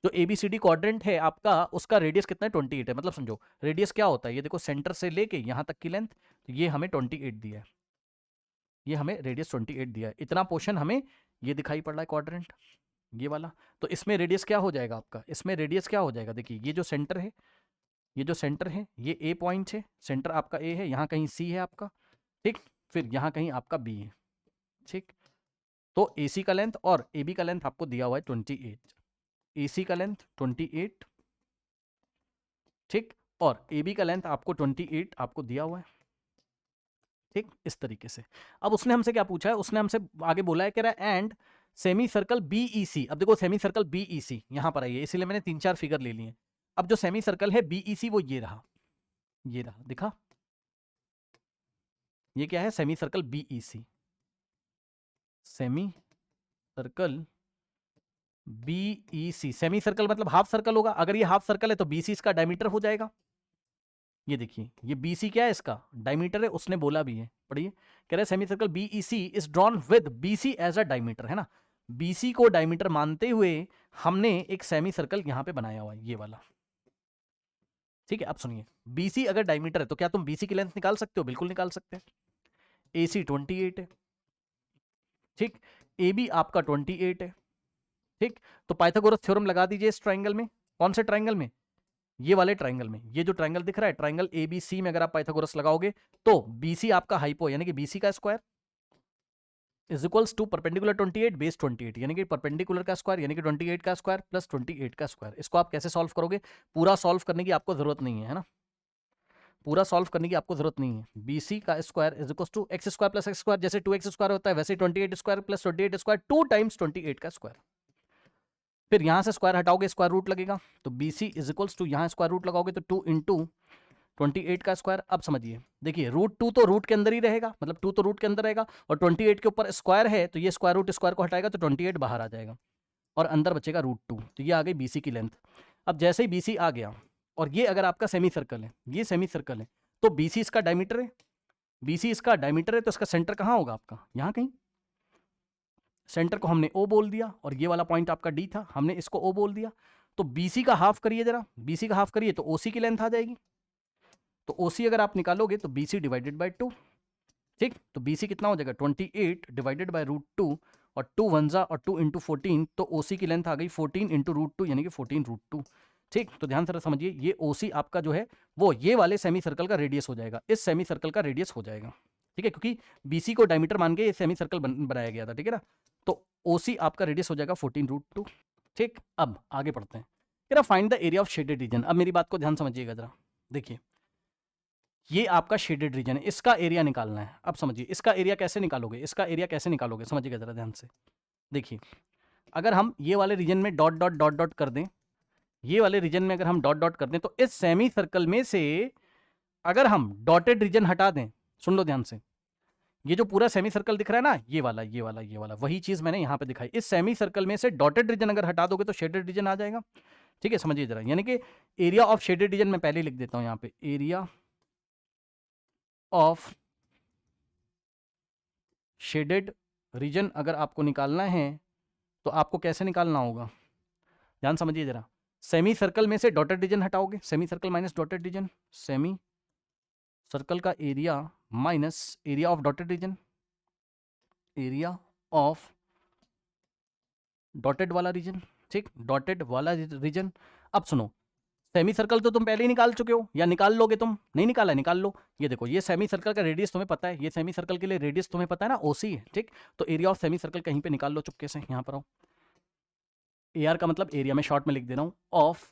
जो A B C D quadrant है आपका, उसका रेडियस कितना है? 28 है। मतलब समझो रेडियस क्या होता है, ये देखो सेंटर से लेके यहां तक की लेंथ, तो ये हमें 28 दिया है, ये हमें रेडियस 28 दिया है। इतना पोर्शन हमें ये दिखाई पड़ रहा है क्वाड्रेंट, ये वाला। तो इसमें रेडियस क्या हो जाएगा आपका? इसमें रेडियस क्या हो जाएगा? देखिए ये जो सेंटर है, ये जो सेंटर है, ये ए पॉइंट है, सेंटर आपका ए है, यहाँ कहीं सी है आपका, ठीक, फिर यहाँ कहीं आपका बी है, ठीक। तो ए सी का लेंथ और ए बी का लेंथ आपको दिया हुआ है 28, ए सी का लेंथ 28, ठीक, और ए बी का लेंथ आपको 28 आपको दिया हुआ है, ठीक, इस तरीके से। अब उसने हमसे क्या पूछा है? उसने हमसे आगे बोला है, कह रहा है एंड सेमी सर्कल बीईसी। अब देखो सेमी सर्कल बीईसी यहां पर आई है, इसीलिए मैंने 3-4 फिगर ले लिए। अब जो सेमी सर्कल है बीईसी वो ये रहा, ये रहा, दिखा? ये क्या है? Semi circle BEC, semi circle BEC. Semi circle मतलब हाफ सर्कल होगा। अगर ये हाफ सर्कल है तो बीसी इसका डायमीटर हो जाएगा। ये देखिए, ये बीसी क्या है? इसका डायमीटर है। उसने बोला भी है, पढ़िए, कह रहे semicircle BEC is drawn with BC as a diameter, है ना? बीसी को डायमीटर मानते हुए हमने एक सेमी सर्कल यहां पे बनाया हुआ है, ये वाला, ठीक है। अब सुनिए, बीसी अगर डायमीटर है तो क्या तुम बीसी की लेंथ निकाल सकते हो? बिल्कुल निकाल सकते हैं। एसी 28 है, ठीक, ए बी आपका 28 है, ठीक। तो पाइथागोरस थ्योरम लगा दीजिए इस ट्राइंगल में। कौन से ट्राइंगल में? ये वाले ट्राइंगल में। ये जो ट्राइंगल दिख रहा है, ट्राइंगल एबीसी में अगर आप पाइथागोरस लगाओगे तो बीसी आपका हाइपो यानी कि बीसी का square is equals to perpendicular 28 base 28, यानी कि परपेंडिकुलर का स्क्वायर यानी कि 28 का स्क्वायर प्लस 28 का स्क्वायर। इसको आप कैसे सॉल्व करोगे? पूरा सॉल्व करने की आपको जरूरत नहीं है ना, पूरा सॉल्व करने की आपको जरूरत नहीं है। बीसी का square is equals to x square plus x square, जैसे 2x स्क्वायर होता है वैसे 28 स्क्वायर प्लस 28 स्क्वायर 2 टाइम्स 28 का स्क्वायर। फिर यहां से स्क्वायर हटाओगे, स्क्वायर रूट लगेगा, तो बीसी इज इक्वल्स टू यहां स्क्वायर रूट लगाओगे तो 2 इंटू 28 का स्क्वायर। अब समझिए, देखिए रूट 2 तो रूट के अंदर ही रहेगा, मतलब 2 तो रूट के अंदर रहेगा, और 28 के ऊपर स्क्वायर है तो ये स्क्वायर रूट स्क्वायर को हटाएगा तो 28 बाहर आ जाएगा और अंदर बचेगा रूट 2। तो ये आ गई बीसी की लेंथ। अब जैसे ही बीसी आ गया, और ये अगर आपका सेमी सर्कल है, ये सेमी सर्कल है, तो बीसी इसका डायमीटर है, बीसी इसका डायमीटर है, तो इसका सेंटर कहाँ होगा आपका? यहाँ कहीं। सेंटर को हमने ओ बोल दिया, और ये वाला पॉइंट आपका डी था, हमने इसको ओ बोल दिया। तो बीसी का हाफ करिए जरा, बीसी का हाफ करिए तो ओसी की लेंथ आ जाएगी। तो ओसी अगर आप निकालोगे तो बीसी डिवाइडेड बाय 2, ठीक। तो बीसी कितना हो जाएगा? 28 डिवाइडेड बाय रूट 2, और 2 1 और 2 इंटू 14, तो ओसी की लेंथ आ गई 14 इंटू रूट 2 यानी कि 14 रूट 2, ठीक। तो ध्यान से समझिए, ये ओसी आपका जो है वो ये वाले सेमी सर्कल का रेडियस हो जाएगा, इस सेमी सर्कल का रेडियस हो जाएगा, ठीक है, क्योंकि बीसी को डायमीटर मान के ये सेमी सर्कल बनाया गया था, ठीक है ना। तो ओसी आपका रेडियस हो जाएगा 14 रूट 2, ठीक। अब आगे पढ़ते हैं, जरा find the area of shaded region. अब मेरी बात को ध्यान समझिएगा जरा, देखिए ये आपका शेडेड रीजन है, इसका एरिया निकालना है। अब समझिए इसका एरिया कैसे निकालोगे, इसका एरिया कैसे निकालोगे, समझिएगा जरा ध्यान से। देखिए अगर हम ये वाले रीजन में डॉट डॉट डॉट डॉट कर दें, ये वाले रीजन में अगर हम डॉट डॉट कर दें, तो इस सेमी सर्कल में से अगर हम डॉटेड रीजन हटा दें, सुन लो ध्यान से, ये जो पूरा सेमी सर्कल दिख रहा है ना, ये वाला ये वाला ये वाला, वही चीज मैंने यहां पे दिखाई। इस सेमी सर्कल में से डॉटेड रीजन अगर हटा दोगे तो शेडेड रीजन आ जाएगा, ठीक है। समझिए जरा, यानी कि एरिया ऑफ शेडेड रीजन मैं पहले लिख देता हूं यहां पे, एरिया ऑफ शेडेड रीजन अगर आपको निकालना है तो आपको कैसे निकालना होगा, ध्यान समझिए जरा। सेमी सर्कल में से डॉटेड रीजन हटाओगे, semicircle minus dotted region, semicircle का area minus area of dotted region, area of dotted वाला रीजन, ठीक, डॉटेड वाला रीजन। अब सुनो, सेमी सर्कल तो तुम पहले ही निकाल चुके हो, या निकाल लोगे, तुम नहीं निकाला, निकाल लो। ये देखो, ये सेमी सर्कल का रेडियस तुम्हें पता है, ये सेमी सर्कल के लिए रेडियस तुम्हें पता है ना, ओसी है, ठीक। तो एरिया ऑफ सेमी सर्कल कहीं पे निकाल लो चुपके से, यहां पर आओ। एआर का मतलब एरिया, में शॉर्ट में लिख दे रहा हूं, ऑफ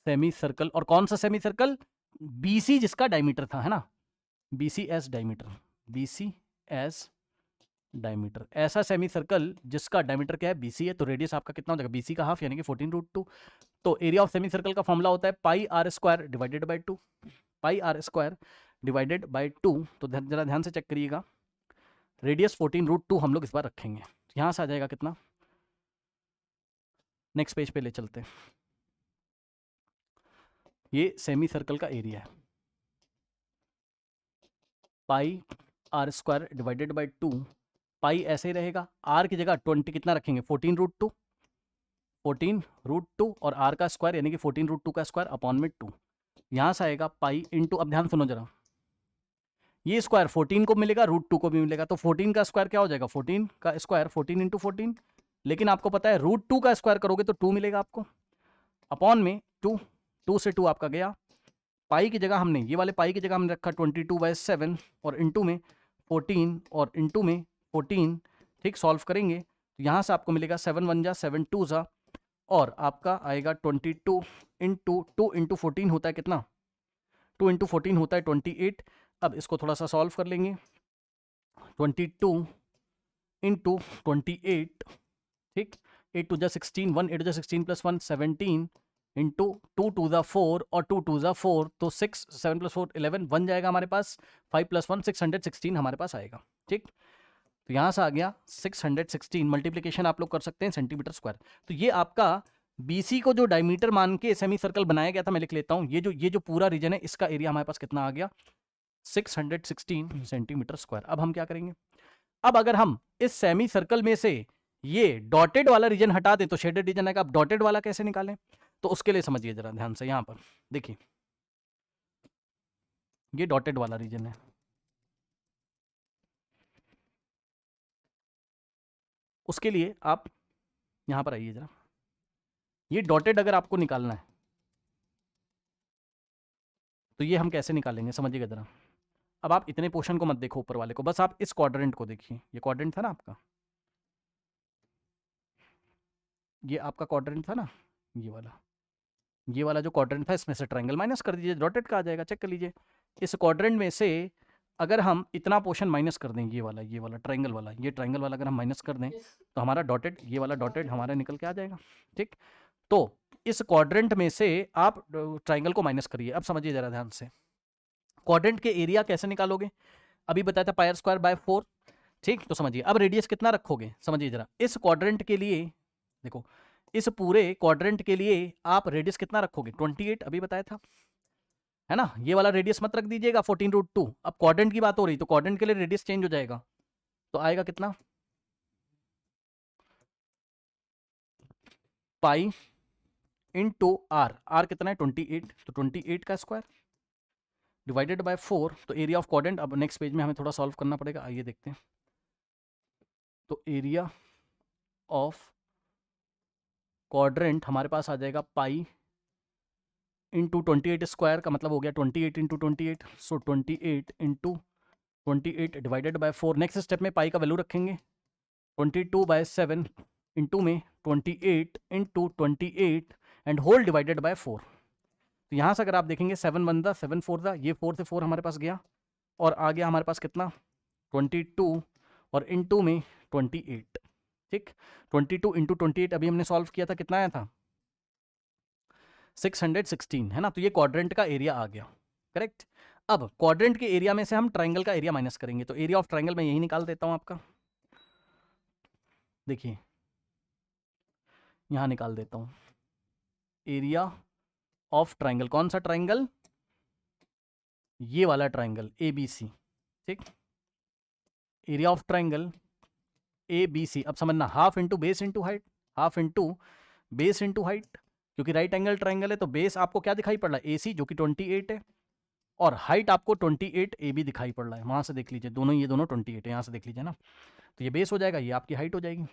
सेमी सर्कल। और कौन सा सेमी सर्कल? बीसी जिसका डायमीटर था, है ना, BC S diameter, BC S diameter, ऐसा सेमी सर्कल जिसका डायमीटर क्या है? बीसी है। तो रेडियस आपका कितना हो जाएगा? बीसी का हाफ यानी कि 14 रूट 2। तो एरिया ऑफ सेमी सर्कल का फॉर्मूला होता है pi are square divided by 2, pi are square divided by 2। तो जरा ध्यान से चेक करिएगा, रेडियस 14 रूट 2 हम लोग इस बार रखेंगे, यहां से आ जाएगा कितना? नेक्स्ट पेज पे ले चलते हैं। ये सेमी सर्कल का एरिया है, pi are square divided by 2, पाई ऐसे ही रहेगा, आर की जगह 20 कितना रखेंगे 14√2, 14√2 और आर का स्क्वायर यानी कि 14√2 का स्क्वायर अपॉन में 2, यहाँ से आएगा पाई इंटू, अब ध्यान सुनो जरा, ये स्क्वायर 14 को मिलेगा, √2 को भी मिलेगा, तो 14 का स्क्वायर क्या हो जाएगा 14 का स्क्वायर 14 इंटू 14, लेकिन आपको पता है √2 का स्क्वायर करोगे तो 2 मिलेगा आपको, अपॉन में 2, 2 से 2 आपका गया, पाई की जगह हमने, ये वाले पाई की जगह हमने रखा 22/7 और इंटू में 14 और इंटू में 14, ठीक, सॉल्व करेंगे तो यहाँ से आपको मिलेगा 7 1 जा 7 2 जा, और आपका आएगा 22 इंटू 2 इंटू 14 होता है कितना, 2 इंटू 14 होता है 28। अब इसको थोड़ा सा सॉल्व कर लेंगे, 22 इंटू 28, ठीक, 8 2 जा 16, 1 8 जा 16 प्लस 1 17 इंटू 2 2 जा 4 और 2 2 जा 4, तो 6 7 प्लस 4 11 1 जाएगा हमारे पास, 5 प्लस 1 616 हमारे पास आएगा, ठीक, तो यहाँ से आ गया 616, मल्टीप्लीकेशन आप लोग कर सकते हैं सेंटीमीटर स्क्वायर। तो ये आपका BC को जो डायमीटर मान के सेमी सर्कल बनाया गया था, मैं लिख लेता हूँ, ये जो पूरा रीजन है इसका एरिया हमारे पास कितना आ गया 616 सेंटीमीटर स्क्वायर। अब हम क्या करेंगे, अब अगर हम इस सेमी सर्कल में से ये डॉटेड वाला रीजन हटा दें तो शेडेड रीजन आएगा। अब डॉटेड वाला कैसे निकालें, तो उसके लिए समझिए जरा ध्यान से, यहां पर देखिए ये डॉटेड वाला रीजन है, उसके लिए आप यहां पर आइए जरा, ये डॉटेड अगर आपको निकालना है तो ये हम कैसे निकालेंगे समझिएगा जरा। अब आप इतने पोर्शन को मत देखो ऊपर वाले को, बस आप इस क्वाड्रेंट को देखिए, ये क्वाड्रेंट था ना आपका, ये आपका क्वाड्रेंट था ना, ये वाला जो क्वाड्रेंट था इसमें से ट्रायंगल माइनस कर दीजिए, डॉटेड का आ जाएगा, चेक कर लीजिए। इस क्वाड्रेंट में से अगर हम इतना पोर्शन माइनस कर दें, ये वाला ट्रायंगल वाला अगर हम माइनस कर दें तो हमारा डॉटेड, ये वाला डॉटेड हमारा निकल के आ जाएगा, ठीक। तो इस क्वाड्रेंट में से आप ट्रायंगल को माइनस करिए। अब समझिए जरा ध्यान से, क्वाड्रेंट के एरिया कैसे निकालोगे, अभी बताया था पाई r स्क्वायर बाय 4, ठीक। तो समझिए अब रेडियस कितना रखोगे, समझिए जरा, इस क्वाड्रेंट के लिए देखो, इस पूरे क्वाड्रेंट के लिए आप रेडियस कितना रखोगे 28, अभी बताया था, है ना। ये वाला रेडियस मत रख दीजिएगा 14√2, अब क्वाड्रेंट की बात हो रही तो क्वाड्रेंट के लिए रेडियस चेंज हो जाएगा, तो आएगा कितना पाई इंटू आर कितना है 28, तो 28 का स्क्वायर डिवाइडेड बाय 4, तो एरिया ऑफ क्वाड्रेंट। अब नेक्स्ट पेज में हमें थोड़ा सॉल्व करना पड़ेगा, आइए देखते हैं। तो एरिया ऑफ क्वाड्रेंट हमारे पास आ जाएगा पाई इंटू 28 स्क्वायर, का मतलब हो गया 28 into 28, so 28 into 28 divided by 4। Next step में पाई का वैल्यू रखेंगे 22/7 इंटू में 28 into 28 and whole divided by 4। तो यहाँ से अगर आप देखेंगे 7 1 दा 7 4 दा, ये 4 से 4 हमारे पास गया और आ गया हमारे पास कितना 22 और इंटू में 28, ठीक। 22 इंटू 28 अभी हमने सॉल्व किया था, कितना आया था 616, है ना। तो ये क्वाड्रेंट का एरिया आ गया, करेक्ट। अब क्वाड्रेंट के एरिया में से हम ट्रायंगल का एरिया माइनस करेंगे, तो एरिया ऑफ ट्रायंगल मैं यही निकाल देता हूं आपका, देखिए यहां निकाल देता हूं एरिया ऑफ ट्रायंगल, कौन सा ट्रायंगल, ये वाला ट्रायंगल ABC, ठीक। एरिया ऑफ ट्रायंगल ABC, अब समझना half into base into height, half into base into height, क्योंकि राइट एंगल ट्रायंगल है तो बेस आपको क्या दिखाई पड़ रहा है AC जो कि 28 है, और हाइट आपको 28 AB दिखाई पड़ रहा है, वहां से देख लीजिए, दोनों ये दोनों 28 है, यहाँ से देख लीजिए ना, तो ये बेस हो जाएगा, ये आपकी हाइट हो जाएगी,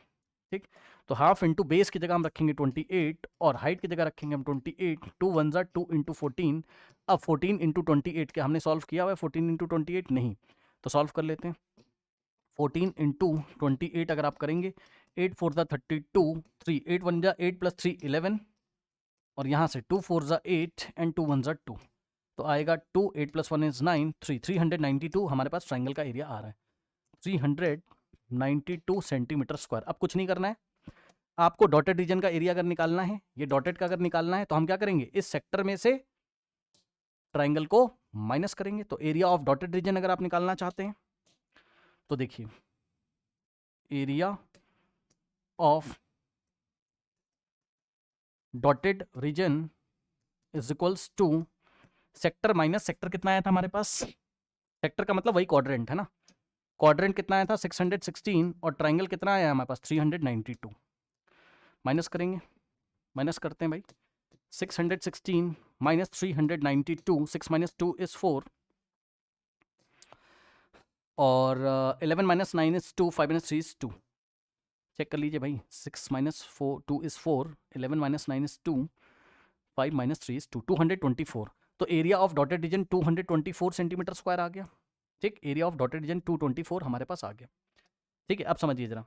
ठीक। तो हाफ इंटू बेस की जगह हम रखेंगे 28 और हाइट की जगह रखेंगे हम 28, 2 1 जा 2 इंटू 14। अब 14 इंटू 28 क्या हमने सॉल्व किया हुआ है 14 इंटू 28 नहीं, तो सॉल्व कर लेते हैं। 14 इंटू 28 अगर आप करेंगे 8 4 जा 32, 3 8 1 जा 8 प्लस 3 11, और यहाँ से 2 4 जा 8 एंड 2 1 जा 2, तो आएगा 2 8 प्लस 1 इज 9, 392 हमारे पास ट्रायंगल का एरिया आ रहा है, 392 सेंटीमीटर स्क्वायर। अब कुछ नहीं करना है, आपको डॉटेड रीजन का एरिया अगर निकालना है, ये डॉटेड का अगर निकालना है तो हम क्या करेंगे, इस सेक्टर में से ट्रायंगल को माइनस करेंगे। तो एरिया ऑफ डॉटेड रीजन अगर आप निकालना चाहते हैं तो देखिए area of dotted region is equals to sector minus sector कितना आया था हमारे पास, सेक्टर का मतलब वही क्वाड्रेंट है ना, क्वाड्रेंट कितना आया था 616 और ट्राइंगल कितना आया हमारे पास 392। माइनस करेंगे, माइनस करते हैं भाई, 616 माइनस 392, 6 माइनस 2 इज 4 और 11 minus 9 is 2, 5 minus 3 is 2। Check कर लीजिए भाई, 6 minus 4 2 is 4, 11 minus 9 is 2, 5 minus 3 is 2, 224। तो area of dotted region 224 centimetre square आ गया। ठीक, एरिया ऑफ डॉटेड रीजन 224 हमारे पास आ गया। ठीक है, अब समझिए जरा,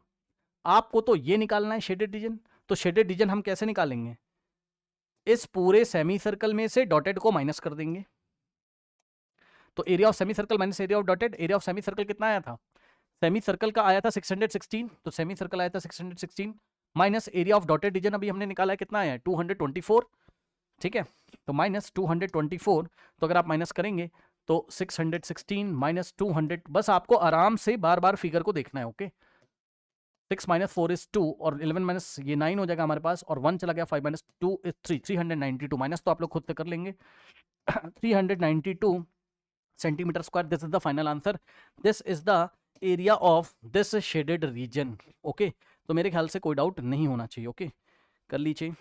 आपको तो ये निकालना है शेडेड रीजन, तो शेडेड रीजन हम कैसे निकालेंगे, इस पूरे सेमी सर्कल में से डॉटेड को माइनस कर देंगे। तो area of semicircle minus area of dotted, area of semi circle कितना आया था, सेमी सर्कल का आया था 616, तो सेमी सर्कल आया था 616 minus area of dotted region अभी हमने निकाला है कितना आया है 224। ठीक है, तो माइनस 224, तो अगर आप माइनस करेंगे तो 616 माइनस 200, बस आपको आराम से बार बार फिगर को देखना है। ओके, 6 माइनस 4 इज 2 और 11 माइनस ये 9 हो जाएगा हमारे पास और 1 चला गया, 5 माइनस 2 इज 3, 392 माइनस तो आप लोग खुद से कर लेंगे 392 centimetre square. This is the final answer, this is the area of this shaded region. Okay, तो मेरे ख्याल से कोई डाउट नहीं होना चाहिए। ओके, कर लीजिए।